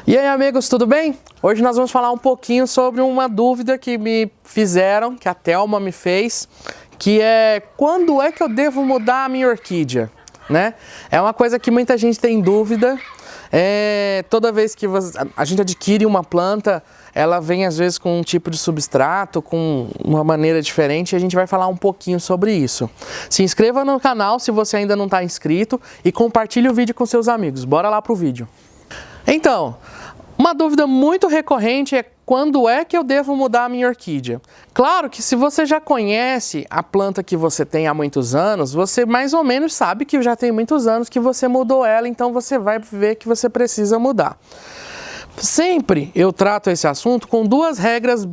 E aí, amigos, tudo bem? Hoje nós vamos falar um pouquinho sobre uma dúvida que me fizeram, que a Thelma me fez, que é quando é que eu devo mudar a minha orquídea, né? É uma coisa que muita gente tem dúvida. Toda vez que a gente adquire uma planta, ela vem às vezes com um tipo de substrato, com uma maneira diferente, e a gente vai falar um pouquinho sobre isso. Se inscreva no canal se você ainda não está inscrito e compartilhe o vídeo com seus amigos. Bora lá pro vídeo. Então, uma dúvida muito recorrente é quando é que eu devo mudar a minha orquídea? Claro que se você já conhece a planta que você tem há muitos anos, você mais ou menos sabe que já tem muitos anos que você mudou ela, então você vai ver que você precisa mudar. Sempre eu trato esse assunto com duas regras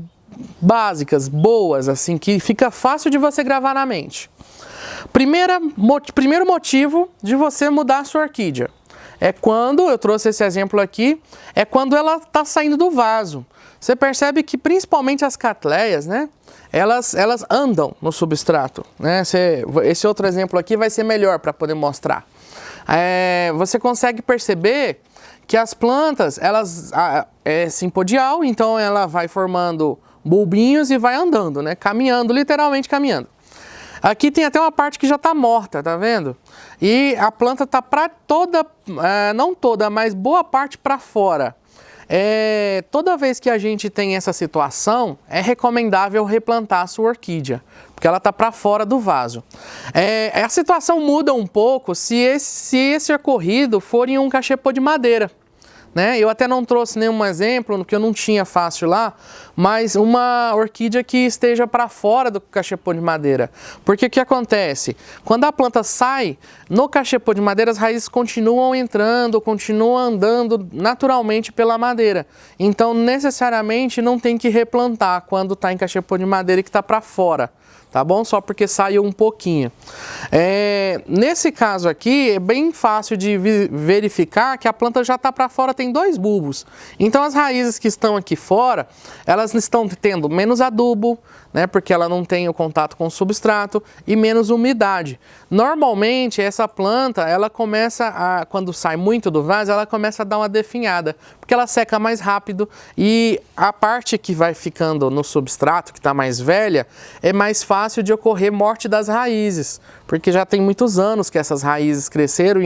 básicas, boas, assim, que fica fácil de você gravar na mente. Primeiro motivo de você mudar a sua orquídea é quando, eu trouxe esse exemplo aqui, é quando ela está saindo do vaso. Você percebe que principalmente as catleias, né, elas andam no substrato, né? Esse outro exemplo aqui vai ser melhor para poder mostrar. Você consegue perceber que as plantas, é simpodial, então ela vai formando bulbinhos e vai andando, né, caminhando, literalmente caminhando. Aqui tem até uma parte que já está morta, tá vendo? E a planta está para toda, não toda, mas boa parte para fora. Toda vez que a gente tem essa situação, é recomendável replantar a sua orquídea, porque ela está para fora do vaso. A situação muda um pouco se esse ocorrido for em um cachepô de madeira, né? Eu até não trouxe nenhum exemplo, porque eu não tinha fácil lá, mas uma orquídea que esteja para fora do cachepô de madeira. Porque o que acontece? Quando a planta sai no cachepô de madeira, as raízes continuam entrando, continuam andando naturalmente pela madeira. Então, necessariamente, não tem que replantar quando está em cachepô de madeira e que está para fora. Tá bom? Só porque saiu um pouquinho. Nesse caso aqui, é bem fácil de verificar que a planta já está para fora, tem dois bulbos. Então, as raízes que estão aqui fora, elas estão tendo menos adubo, né? Porque ela não tem o contato com o substrato, e menos umidade. Normalmente, essa planta, ela começa quando sai muito do vaso, ela começa a dar uma definhada, porque ela seca mais rápido e a parte que vai ficando no substrato, que está mais velha, é mais fácil de ocorrer morte das raízes, porque já tem muitos anos que essas raízes cresceram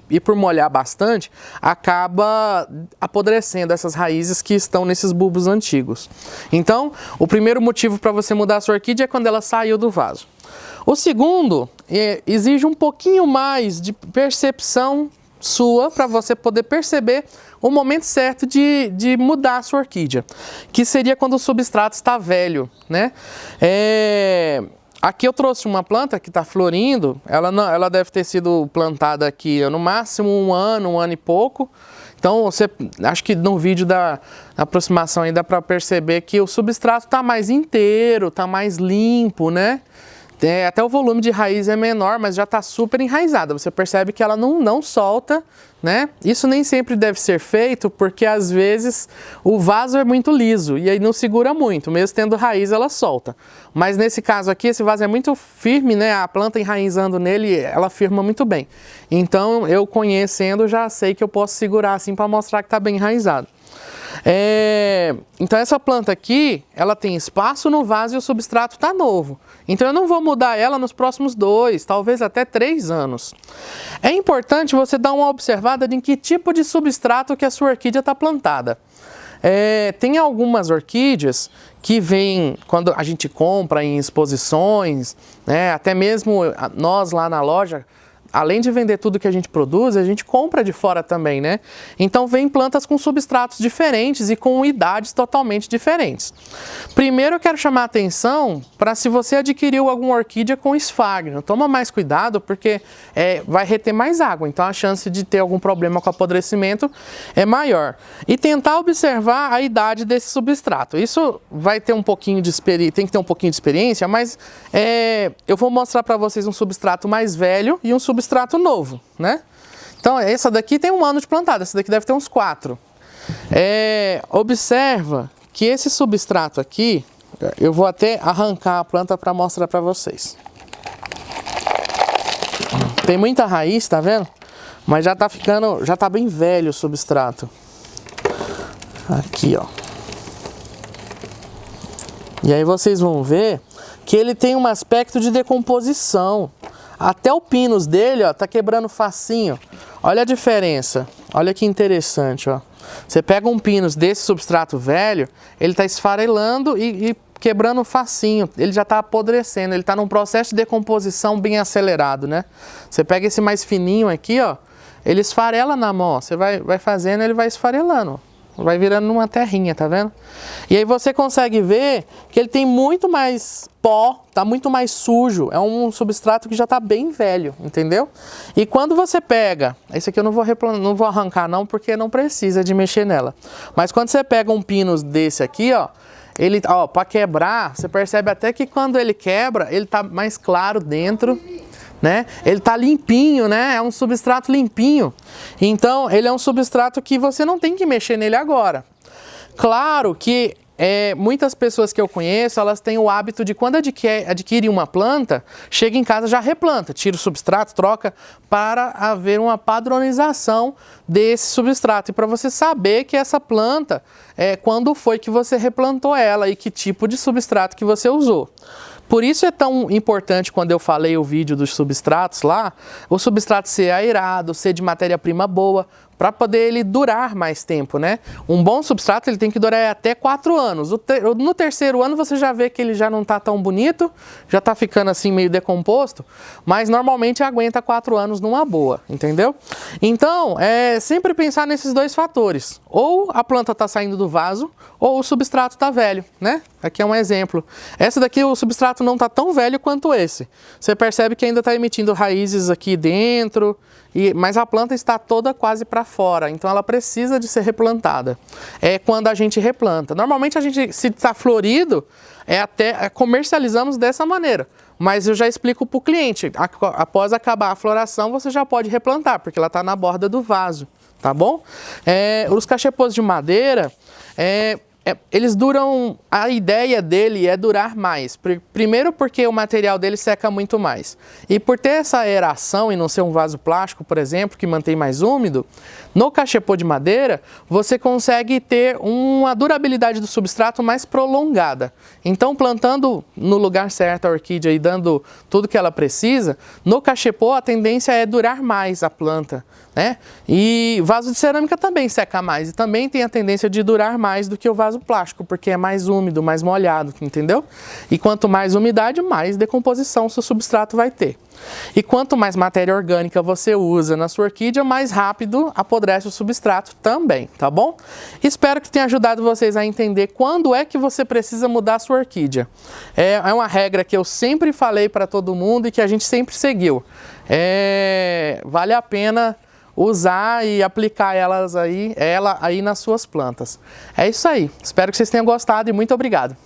e por molhar bastante, acaba apodrecendo essas raízes que estão nesses bulbos antigos. Então, o primeiro motivo para você mudar a sua orquídea é quando ela saiu do vaso. O segundo, exige um pouquinho mais de percepção sua para você poder perceber o momento certo de mudar a sua orquídea, que seria quando o substrato está velho, né? Aqui eu trouxe uma planta que está florindo, ela deve ter sido plantada aqui no máximo um ano e pouco. Então, acho que no vídeo da aproximação aí dá para perceber que o substrato está mais inteiro, está mais limpo, né? Até o volume de raiz é menor, mas já está super enraizada. Você percebe que ela não solta, né? Isso nem sempre deve ser feito, porque às vezes o vaso é muito liso e aí não segura muito. Mesmo tendo raiz, ela solta. Mas nesse caso aqui, esse vaso é muito firme, né? A planta enraizando nele, ela firma muito bem. Então, eu conhecendo, já sei que eu posso segurar assim para mostrar que está bem enraizado. Então essa planta aqui, ela tem espaço no vaso e o substrato está novo. Então eu não vou mudar ela nos próximos 2, talvez até 3 anos. É importante você dar uma observada em que tipo de substrato que a sua orquídea está plantada. Tem algumas orquídeas que vêm, quando a gente compra em exposições, né, até mesmo nós lá na loja, além de vender tudo que a gente produz, a gente compra de fora também, né? Então vem plantas com substratos diferentes e com idades totalmente diferentes. Primeiro eu quero chamar a atenção para se você adquiriu alguma orquídea com esfagno. Toma mais cuidado porque vai reter mais água, então a chance de ter algum problema com apodrecimento é maior. E tentar observar a idade desse substrato. Isso vai ter um pouquinho de experiência, tem que ter um pouquinho de experiência, mas eu vou mostrar para vocês um substrato mais velho e um substrato novo, né? Então, essa daqui tem 1 ano de plantada, essa daqui deve ter uns 4. Observa que esse substrato aqui, eu vou até arrancar a planta para mostrar para vocês. Tem muita raiz, tá vendo? Mas já tá bem velho o substrato. Aqui, ó. E aí vocês vão ver que ele tem um aspecto de decomposição. Até o pinus dele, ó, tá quebrando facinho. Olha a diferença. Olha que interessante, ó. Você pega um pinus desse substrato velho, ele tá esfarelando e quebrando facinho. Ele já tá apodrecendo, ele tá num processo de decomposição bem acelerado, né? Você pega esse mais fininho aqui, ó, ele esfarela na mão, ó. Você vai fazendo, ele vai esfarelando, ó. Vai virando uma terrinha, tá vendo? E aí você consegue ver que ele tem muito mais pó, tá muito mais sujo. É um substrato que já tá bem velho, entendeu? E quando você pega, esse aqui eu não vou arrancar não, porque não precisa de mexer nela. Mas quando você pega um pinus desse aqui, ó, ele, ó, para quebrar, você percebe até que quando ele quebra, ele tá mais claro dentro, né? Ele tá limpinho, né? É um substrato limpinho. Então, ele é um substrato que você não tem que mexer nele agora. Claro que muitas pessoas que eu conheço, elas têm o hábito de quando adquirem uma planta, chega em casa já replanta, tira o substrato, troca, para haver uma padronização desse substrato. E para você saber que essa planta, quando foi que você replantou ela e que tipo de substrato que você usou. Por isso é tão importante, quando eu falei o vídeo dos substratos lá, o substrato ser aerado, ser de matéria-prima boa, para poder ele durar mais tempo, né? Um bom substrato ele tem que durar até 4 anos. No terceiro ano você já vê que ele já não está tão bonito, já está ficando assim meio decomposto, mas normalmente aguenta 4 anos numa boa, entendeu? Então, sempre pensar nesses dois fatores. Ou a planta está saindo do vaso, ou o substrato está velho, né? Aqui é um exemplo. Essa daqui, o substrato não está tão velho quanto esse. Você percebe que ainda está emitindo raízes aqui dentro, mas a planta está toda quase para fora, então ela precisa de ser replantada. É quando a gente replanta. Normalmente a gente, se está florido, comercializamos dessa maneira. Mas eu já explico para o cliente, após acabar a floração, você já pode replantar, porque ela está na borda do vaso, tá bom? Os cachepôs de madeira, eles duram, a ideia dele é durar mais. Primeiro porque o material dele seca muito mais. E por ter essa aeração e não ser um vaso plástico, por exemplo, que mantém mais úmido, no cachepô de madeira você consegue ter uma durabilidade do substrato mais prolongada. Então, plantando no lugar certo a orquídea e dando tudo que ela precisa, no cachepô a tendência é durar mais a planta, né? E vaso de cerâmica também seca mais e também tem a tendência de durar mais do que o vaso plástico, porque é mais úmido, mais molhado, entendeu? E quanto mais umidade, mais decomposição seu substrato vai ter. E quanto mais matéria orgânica você usa na sua orquídea, mais rápido apodrece o substrato também, tá bom? Espero que tenha ajudado vocês a entender quando é que você precisa mudar a sua orquídea. É uma regra que eu sempre falei para todo mundo e que a gente sempre seguiu. Vale a pena usar e aplicar ela aí nas suas plantas. É isso aí. Espero que vocês tenham gostado e muito obrigado.